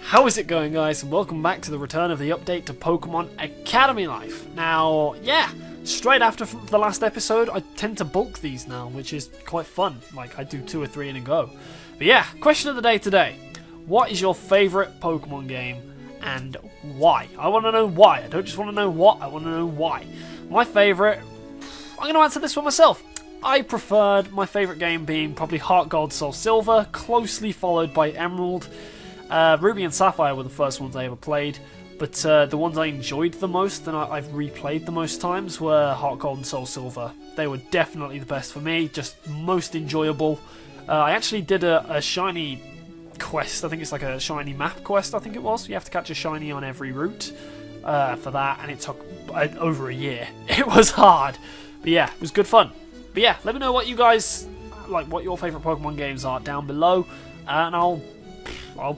How is it going, guys? And welcome back to the return of the update to Pokemon Academy Life. Now, yeah, straight after the last episode, I tend to bulk these now, which is quite fun. Like, I do 2 or 3 in a go. But yeah, question of the day today. What is your favourite Pokemon game and why? I want to know why. I don't just want to know what, I want to know why. My favourite, I'm going to answer this one myself. I preferred my favourite game being probably Heart Gold, Soul Silver, closely followed by Emerald. Ruby and Sapphire were the first ones I ever played, but the ones I enjoyed the most and I've replayed the most times were Heart Gold and Soul Silver. They were definitely the best for me, just most enjoyable. I actually did a shiny quest, I think it's like a shiny map quest, I think it was. You have to catch a shiny on every route for that, and it took over a year. It was hard, but yeah, it was good fun. But yeah, let me know what you guys, like what your favourite Pokemon games are down below, and I'll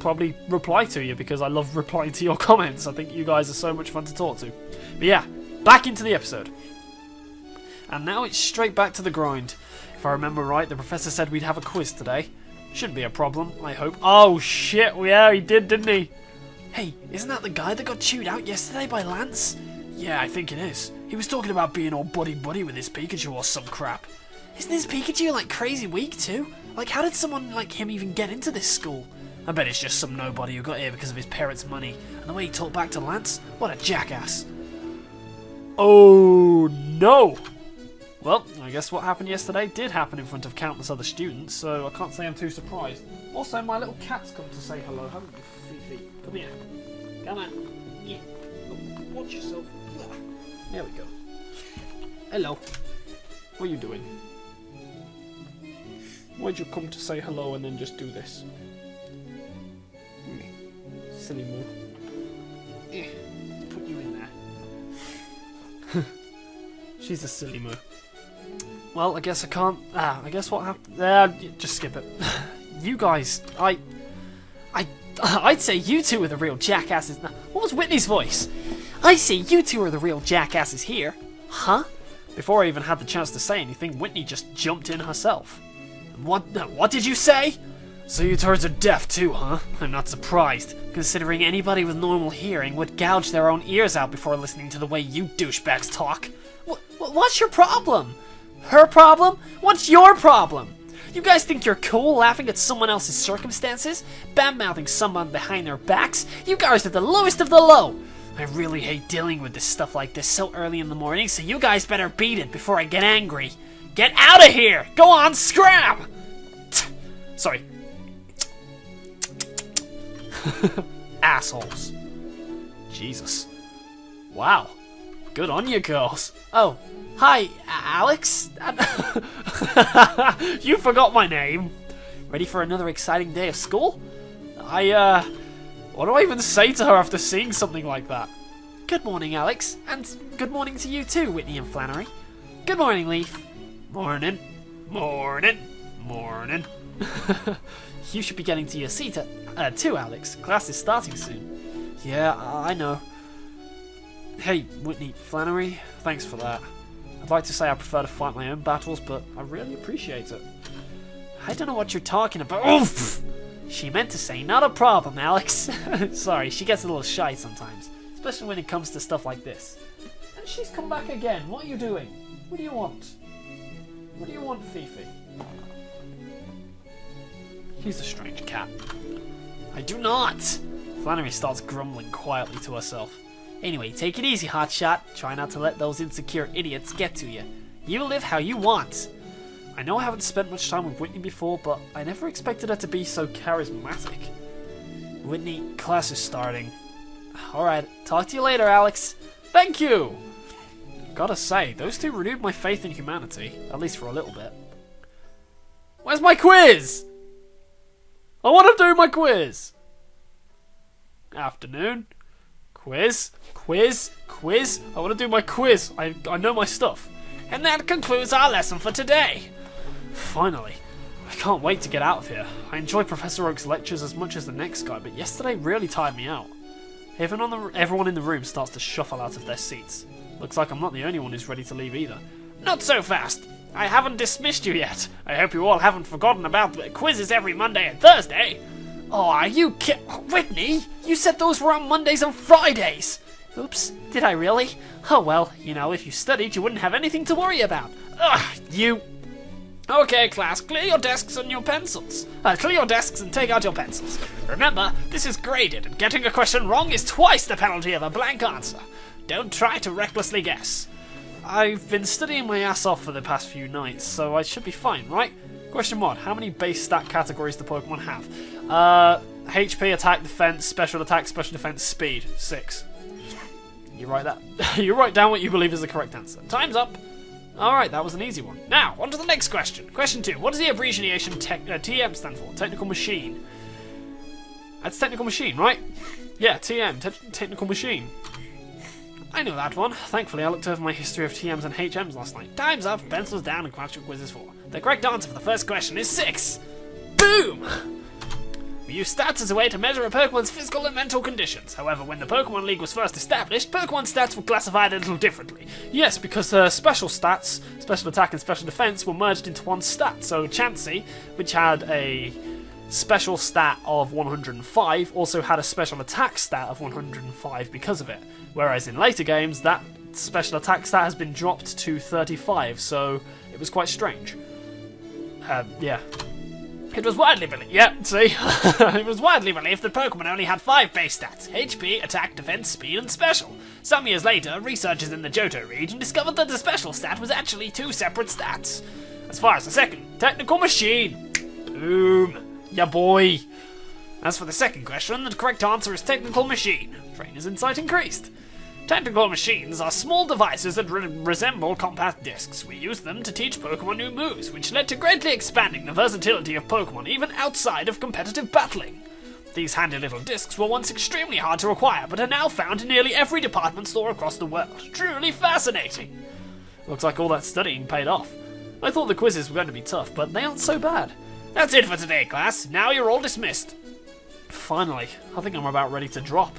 probably reply to you because I love replying to your comments. I think you guys are so much fun to talk to. But yeah, back into the episode. And now it's straight back to the grind. If I remember right, the professor said we'd have a quiz today. Shouldn't be a problem, I hope. Oh shit, yeah, he did, didn't he? Hey, isn't that the guy that got chewed out yesterday by Lance? Yeah, I think it is. He was talking about being all buddy-buddy with his Pikachu or some crap. Isn't his Pikachu like crazy weak too? Like, how did someone like him even get into this school? I bet it's just some nobody who got here because of his parents' money. And the way he talked back to Lance, what a jackass. Oh no! Well, I guess what happened yesterday did happen in front of countless other students, so I can't say I'm too surprised. Also, my little cat's come to say hello, haven't you, Fifi? Come here. Come on. Yeah. Watch yourself. There we go. Hello. What are you doing? Why'd you come to say hello and then just do this? Silly move. Put you in there. She's a silly move. Well, I guess I can't. I guess what happened? Just skip it. You guys, I'd say you two are the real jackasses. What was Whitney's voice? I say you two are the real jackasses here. Huh? Before I even had the chance to say anything, Whitney just jumped in herself. What did you say? So you turds are deaf too, huh? I'm not surprised, considering anybody with normal hearing would gouge their own ears out before listening to the way you douchebags talk. What's your problem? Her problem? What's your problem? You guys think you're cool laughing at someone else's circumstances? Bad-mouthing someone behind their backs? You guys are the lowest of the low! I really hate dealing with this stuff like this so early in the morning, so you guys better beat it before I get angry. Get out of here! Go on, scram! Sorry. Assholes. Jesus. Wow. Good on you, girls. Oh, hi, Alex. You forgot my name. Ready for another exciting day of school? What do I even say to her after seeing something like that? Good morning, Alex. And good morning to you too, Whitney and Flannery. Good morning, Leaf. Morning. Morning. Morning. You should be getting to your seat too, Alex. Class is starting soon. Yeah, I know. Hey, Whitney, Flannery, thanks for that. I'd like to say I prefer to fight my own battles, but I really appreciate it. I don't know what you're talking about. Oof! She meant to say, not a problem, Alex. Sorry, she gets a little shy sometimes, especially when it comes to stuff like this. And she's come back again. What are you doing? What do you want? What do you want, Fifi? He's a strange cat. I do not! Flannery starts grumbling quietly to herself. Anyway, take it easy, hotshot. Try not to let those insecure idiots get to you. You live how you want. I know I haven't spent much time with Whitney before, but I never expected her to be so charismatic. Whitney, class is starting. Alright, talk to you later, Alex. Thank you! Gotta say, those two renewed my faith in humanity, at least for a little bit. Where's my quiz? I want to do my quiz! Afternoon. Quiz. I want to do my quiz. I know my stuff. And that concludes our lesson for today. Finally. I can't wait to get out of here. I enjoy Professor Oak's lectures as much as the next guy, but yesterday really tired me out. Everyone in the room starts to shuffle out of their seats. Looks like I'm not the only one who's ready to leave either. Not so fast. I haven't dismissed you yet. I hope you all haven't forgotten about the quizzes every Monday and Thursday. Oh, are you Whitney? You said those were on Mondays and Fridays! Oops, did I really? Oh well, you know, if you studied, you wouldn't have anything to worry about. Ugh, you... Okay, class, clear your desks and your pencils. Clear your desks and take out your pencils. Remember, this is graded, and getting a question wrong is twice the penalty of a blank answer. Don't try to recklessly guess. I've been studying my ass off for the past few nights, so I should be fine, right? Question 1. How many base stat categories do Pokemon have? HP, attack, defense, special attack, special defense, speed. 6. You write that. You write down what you believe is the correct answer. Time's up. Alright, that was an easy one. Now, on to the next question. Question 2. What does the abbreviation TM stand for? Technical Machine. That's Technical Machine, right? Yeah, TM. Technical Machine. I know that one. Thankfully, I looked over my history of TMs and HMs last night. Time's up, pencils down, and question quizzes 4. The correct answer for the first question is 6. Boom! We use stats as a way to measure a Pokemon's physical and mental conditions. However, when the Pokemon League was first established, Pokemon stats were classified a little differently. Yes, because special stats, special attack and special defense, were merged into one stat. So Chansey, which had a special stat of 105, also had a special attack stat of 105 because of it. Whereas in later games, that special attack stat has been dropped to 35, so it was quite strange. Yeah. It was widely believed, it was widely believed that Pokemon only had 5 base stats: HP, attack, defense, speed, and special. Some years later, researchers in the Johto region discovered that the special stat was actually 2 separate stats. As far as the second, Technical Machine. Boom. Ya boy. As for the second question, the correct answer is Technical Machine. Trainer's insight increased. Technical machines are small devices that resemble compact discs. We use them to teach Pokemon new moves, which led to greatly expanding the versatility of Pokemon even outside of competitive battling. These handy little discs were once extremely hard to acquire, but are now found in nearly every department store across the world. Truly fascinating! Looks like all that studying paid off. I thought the quizzes were going to be tough, but they aren't so bad. That's it for today, class. Now you're all dismissed. Finally, I think I'm about ready to drop.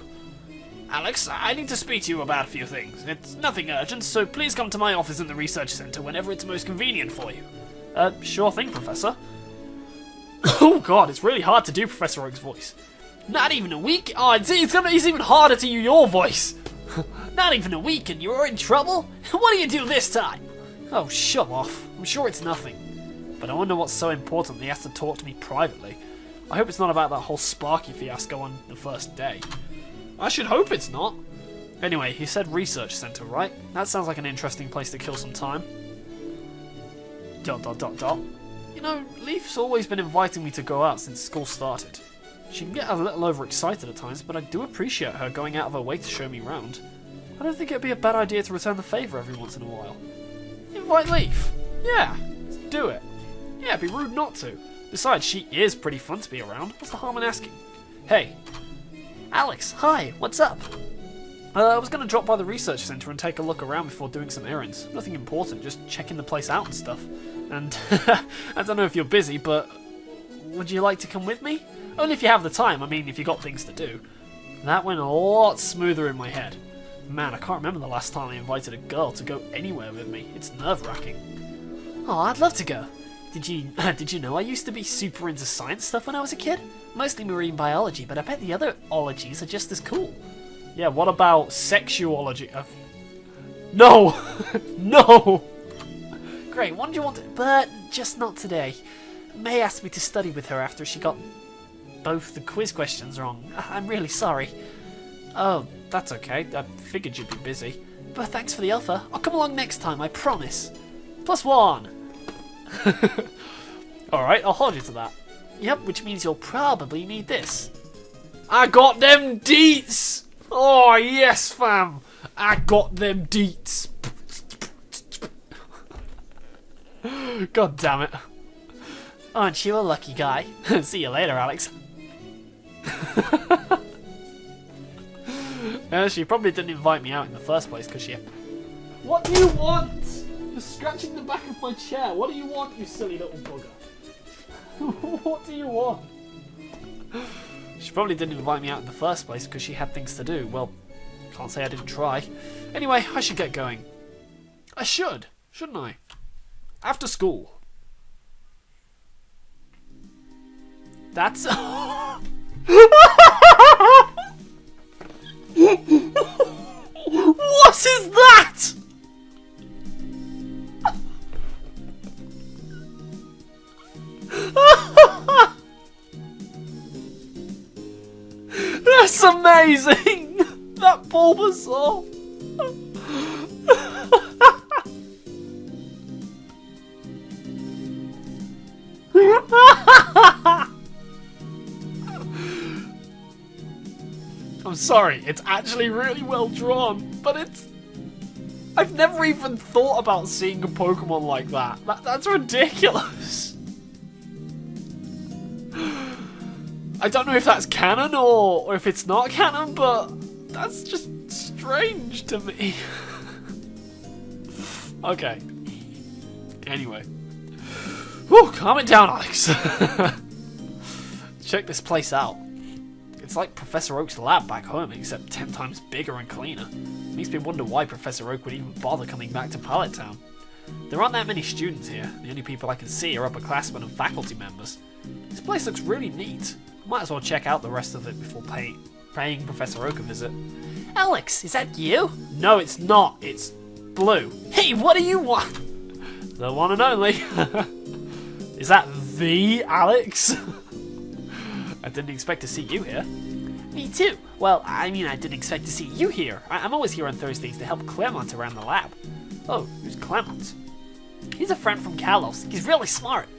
Alex, I need to speak to you about a few things. It's nothing urgent, so please come to my office in the research center whenever it's most convenient for you. Sure thing, Professor. Oh god, it's really hard to do Professor Oak's voice. Not even a week? Oh, it's even harder to use your voice. Not even a week and you're in trouble? What do you do this time? Oh, shut off. I'm sure it's nothing. But I wonder what's so important that he has to talk to me privately. I hope it's not about that whole Sparky fiasco on the first day. I should hope it's not. Anyway, he said research center, right? That sounds like an interesting place to kill some time. ... You know, Leaf's always been inviting me to go out since school started. She can get a little overexcited at times, but I do appreciate her going out of her way to show me around. I don't think it'd be a bad idea to return the favour every once in a while. Invite Leaf? Yeah, let's do it. Yeah, it'd be rude not to. Besides, she is pretty fun to be around. What's the harm in asking? Hey. Alex, hi, what's up? I was going to drop by the research centre and take a look around before doing some errands. Nothing important, just checking the place out and stuff. And I don't know if you're busy, but would you like to come with me? Only if you have the time, I mean if you got things to do. That went a lot smoother in my head. Man, I can't remember the last time I invited a girl to go anywhere with me. It's nerve-wracking. Oh, I'd love to go. Did you know I used to be super into science stuff when I was a kid? Mostly marine biology, but I bet the other ologies are just as cool. Yeah, what about sexuology? No! No! Great, what do you want to... But just not today. May asked me to study with her after she got both the quiz questions wrong. I'm really sorry. Oh, that's okay. I figured you'd be busy. But thanks for the offer. I'll come along next time, I promise. +1! Alright, I'll hold you to that. Yep, which means you'll probably need this. I got them deets! Oh, yes, fam! I got them deets! God damn it. Aren't you a lucky guy? See you later, Alex. She probably didn't invite me out in the first place because she... What do you want? You're scratching the back of my chair. What do you want, you silly little bugger? What do you want? She probably didn't invite me out in the first place because she had things to do. Well, can't say I didn't try. Anyway, I should get going. I should, shouldn't I? After school. That's... What is that? That's amazing! That Bulbasaur! I'm sorry, it's actually really well drawn, but it's... I've never even thought about seeing a Pokemon like that. That's ridiculous. I don't know if that's canon or if it's not canon, but that's just strange to me. Okay. Anyway. Whew, calm it down, Alex. Check this place out. It's like Professor Oak's lab back home, except 10 times bigger and cleaner. Makes me wonder why Professor Oak would even bother coming back to Pallet Town. There aren't that many students here. The only people I can see are upperclassmen and faculty members. This place looks really neat. Might as well check out the rest of it before paying Professor Oak a visit. Alex, is that you? No, it's not. It's Blue. Hey, what do you want? The one and only. Is that the Alex? I didn't expect to see you here. Me too. Well, I mean, I didn't expect to see you here. I'm always here on Thursdays to help Clement around the lab. Oh, who's Clement? He's a friend from Kalos. He's really smart.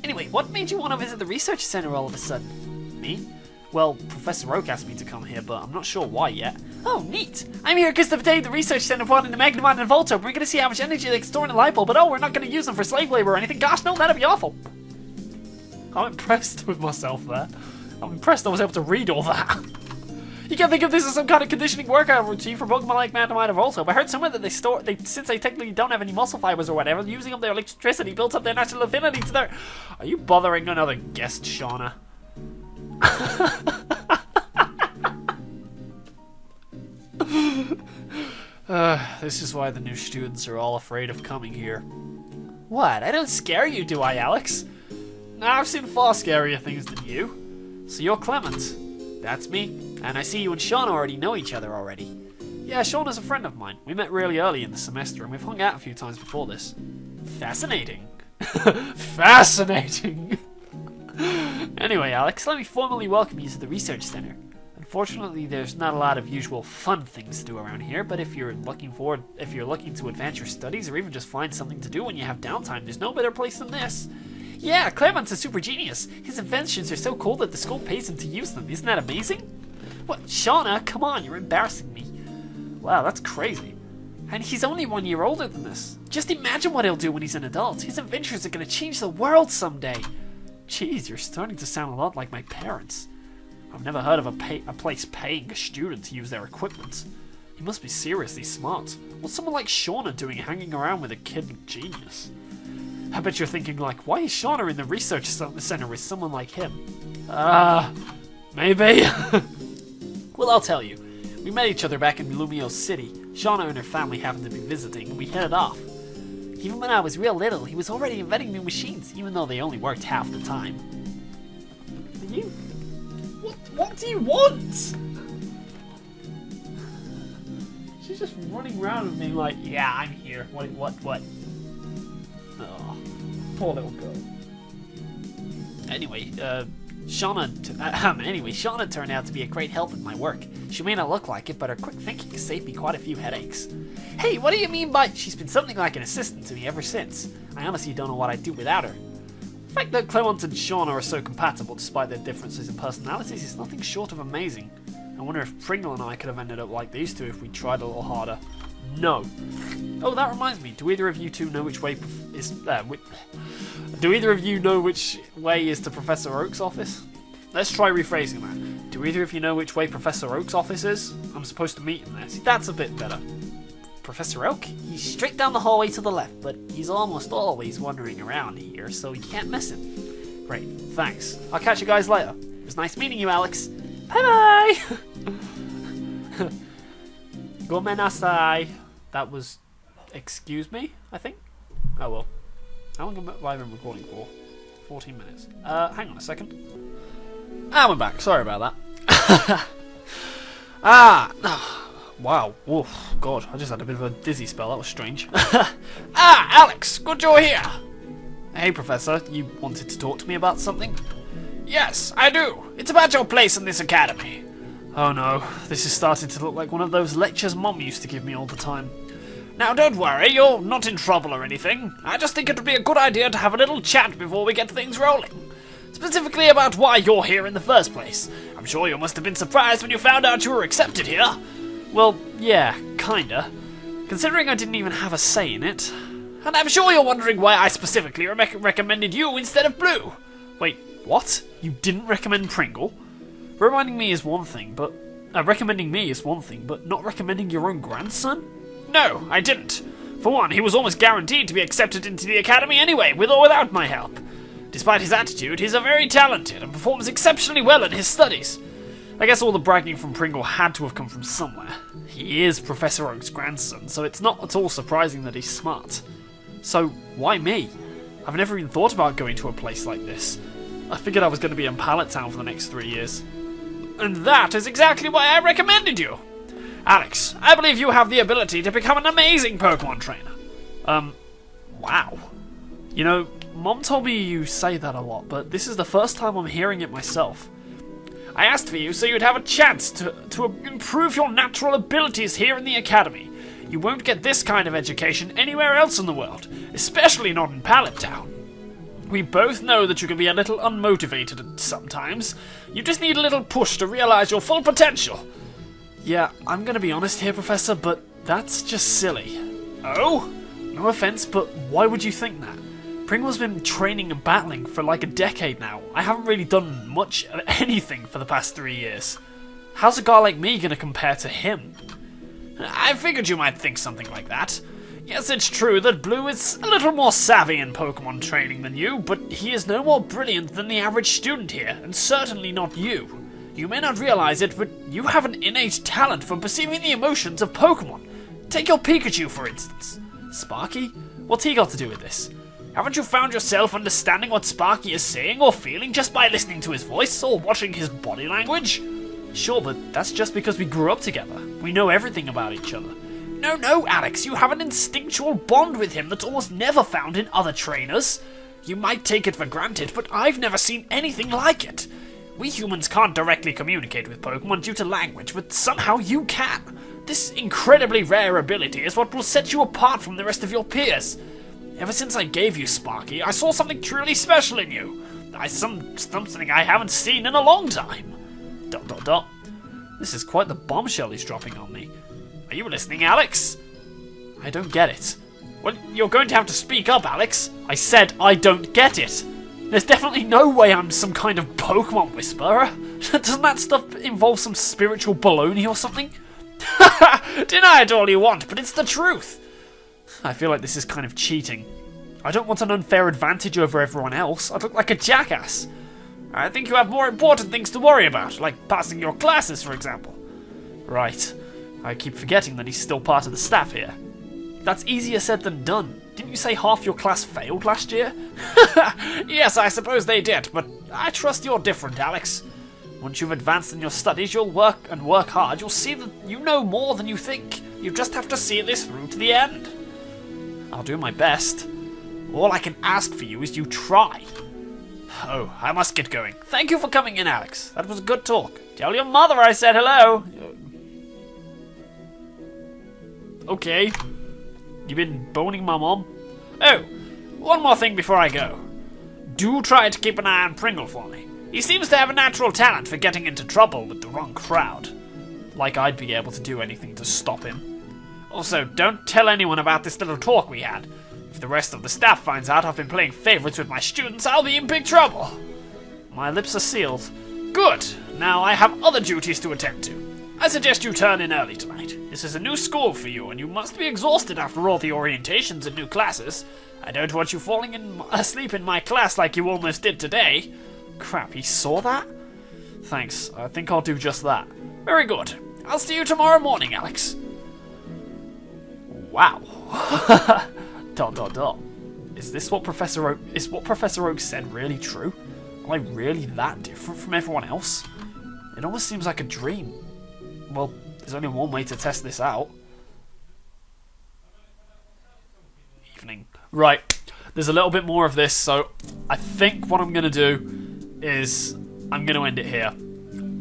Anyway, what made you want to visit the research center all of a sudden? Me? Well, Professor Oak asked me to come here, but I'm not sure why yet. Oh, neat! I'm here because today the research center brought in the Magnamon and Volto. We're going to see how much energy they can store in a light bulb, but oh, we're not going to use them for slave labor or anything. Gosh, no, that'd be awful. I'm impressed with myself there. I'm impressed I was able to read all that. You can think of this as some kind of conditioning workout routine for Pokemon like Magnamon and Volto. I heard somewhere that since they technically don't have any muscle fibers or whatever, using up their electricity builds up their natural affinity to their... Are you bothering another guest, Shauna? This is why the new students are all afraid of coming here. What? I don't scare you, do I, Alex? Nah, I've seen far scarier things than you. So you're Clement. That's me. And I see you and Shauna already know each other already. Yeah, Shauna's a friend of mine. We met really early in the semester and we've hung out a few times before this. Fascinating. Fascinating. Anyway, Alex, let me formally welcome you to the research center. Unfortunately, there's not a lot of usual fun things to do around here, but if you're looking to advance your studies or even just find something to do when you have downtime, there's no better place than this. Yeah, Clement's a super genius. His inventions are so cool that the school pays him to use them. Isn't that amazing? What, Shauna? Come on, you're embarrassing me. Wow, that's crazy. And he's only 1 year older than this. Just imagine what he'll do when he's an adult. His inventions are going to change the world someday. Jeez, you're starting to sound a lot like my parents. I've never heard of a place paying a student to use their equipment. He must be seriously smart. What's someone like Shauna doing hanging around with a kid genius? I bet you're thinking like, why is Shauna in the research center with someone like him? Maybe? Well, I'll tell you. We met each other back in Lumio City. Shauna and her family happened to be visiting, and we hit it off. Even when I was real little, he was already inventing new machines, even though they only worked half the time. You? What do you want? She's just running around and being like, yeah, I'm here. What? Oh, poor little girl. Anyway, Shauna turned out to be a great help with my work. She may not look like it, but her quick thinking saved me quite a few headaches. Hey, what do you mean by... She's been something like an assistant to me ever since. I honestly don't know what I'd do without her. The fact that Clement and Shauna are so compatible despite their differences in personalities is nothing short of amazing. I wonder if Pringle and I could have ended up like these two if we tried a little harder. No. Oh, that reminds me. Do either of you two know which way is... Do either of you know which way is to Professor Oak's office? Let's try rephrasing that. Do either of you know which way Professor Oak's office is? I'm supposed to meet him there. See, that's a bit better. Professor Oak? He's straight down the hallway to the left, but he's almost always wandering around here, so you can't miss him. Great, thanks. I'll catch you guys later. It was nice meeting you, Alex. Bye-bye! Gomenasai. That was... Excuse me, I think? Oh well. How long have I been recording for? 14 minutes. Hang on a second. And we're back. Sorry about that. Wow. Oof, God, I just had a bit of a dizzy spell. That was strange. Alex, good you're here. Hey, Professor. You wanted to talk to me about something? Yes, I do. It's about your place in this academy. Oh no, this is starting to look like one of those lectures Mom used to give me all the time. Now don't worry, you're not in trouble or anything. I just think it would be a good idea to have a little chat before we get things rolling. Specifically about why you're here in the first place. I'm sure you must have been surprised when you found out you were accepted here. Well, yeah, kinda. Considering I didn't even have a say in it. And I'm sure you're wondering why I specifically recommended you instead of Blue. Wait, what? You didn't recommend Pringle? Recommending me is one thing, but not recommending your own grandson? No, I didn't. For one, he was almost guaranteed to be accepted into the academy anyway, with or without my help. Despite his attitude, he's a very talented and performs exceptionally well in his studies. I guess all the bragging from Pringle had to have come from somewhere. He is Professor Oak's grandson, so it's not at all surprising that he's smart. So, why me? I've never even thought about going to a place like this. I figured I was going to be in Pallet Town for the next 3 years. And that is exactly why I recommended you. Alex, I believe you have the ability to become an amazing Pokemon trainer. Wow. You know, Mom told me you say that a lot, but this is the first time I'm hearing it myself. I asked for you so you'd have a chance to improve your natural abilities here in the academy. You won't get this kind of education anywhere else in the world, especially not in Pallet Town. We both know that you can be a little unmotivated sometimes. You just need a little push to realize your full potential. Yeah, I'm gonna be honest here, Professor, but that's just silly. Oh? No offense, but why would you think that? Pringle's been training and battling for like a decade now. I haven't really done much of anything for the past 3 years. How's a guy like me gonna compare to him? I figured you might think something like that. Yes, it's true that Blue is a little more savvy in Pokemon training than you, but he is no more brilliant than the average student here, and certainly not you. You may not realize it, but you have an innate talent for perceiving the emotions of Pokemon. Take your Pikachu, for instance. Sparky? What's he got to do with this? Haven't you found yourself understanding what Sparky is saying or feeling just by listening to his voice or watching his body language? Sure, but that's just because we grew up together. We know everything about each other. No, Alex, you have an instinctual bond with him that's almost never found in other trainers. You might take it for granted, but I've never seen anything like it. We humans can't directly communicate with Pokemon due to language, but somehow you can. This incredibly rare ability is what will set you apart from the rest of your peers. Ever since I gave you Sparky, I saw something truly special in you. Something I haven't seen in a long time. ... This is quite the bombshell he's dropping on me. Are you listening, Alex? I don't get it. Well, you're going to have to speak up, Alex. I said I don't get it. There's definitely no way I'm some kind of Pokemon whisperer. Doesn't that stuff involve some spiritual baloney or something? Deny it all you want, but it's the truth. I feel like this is kind of cheating. I don't want an unfair advantage over everyone else. I'd look like a jackass. I think you have more important things to worry about, like passing your classes, for example. Right. I keep forgetting that he's still part of the staff here. That's easier said than done. Didn't you say half your class failed last year? Yes, I suppose they did, but I trust you're different, Alex. Once you've advanced in your studies, you'll work hard. You'll see that you know more than you think. You just have to see this through to the end. I'll do my best. All I can ask for you is you try. Oh, I must get going. Thank you for coming in, Alex. That was a good talk. Tell your mother I said hello. Okay. You been boning my mom? Oh, one more thing before I go. Do try to keep an eye on Pringle for me. He seems to have a natural talent for getting into trouble with the wrong crowd. Like I'd be able to do anything to stop him. Also, don't tell anyone about this little talk we had. If the rest of the staff finds out I've been playing favorites with my students, I'll be in big trouble. My lips are sealed. Good. Now I have other duties to attend to. I suggest you turn in early tonight. This is a new school for you, and you must be exhausted after all the orientations and new classes. I don't want you falling asleep in my class like you almost did today. Crap, he saw that? Thanks, I think I'll do just that. Very good. I'll see you tomorrow morning, Alex. Wow. ... Is this what Professor Oak said really true? Am I really that different from everyone else? It almost seems like a dream. Well, there's only one way to test this out. Evening. Right, there's a little bit more of this, so I think what I'm going to do is I'm going to end it here.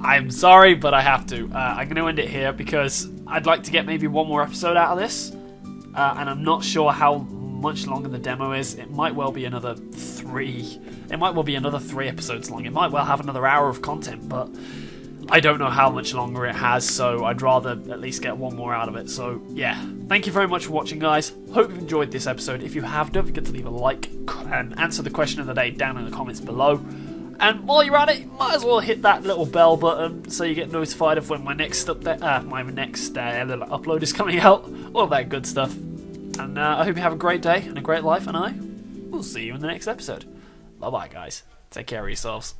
I'm sorry, but I have to. I'm going to end it here because I'd like to get maybe one more episode out of this, and I'm not sure how much longer the demo is. It might well be another 3. It might well be another 3 episodes long. It might well have another hour of content, but I don't know how much longer it has, so I'd rather at least get one more out of it. So yeah, thank you very much for watching, guys. Hope you've enjoyed this episode. If you have, don't forget to leave a like and answer the question of the day down in the comments below. And while you're at it, you might as well hit that little bell button so you get notified of when my next upload is coming out. All that good stuff. And I hope you have a great day and a great life, and I will see you in the next episode. Bye bye, guys. Take care of yourselves.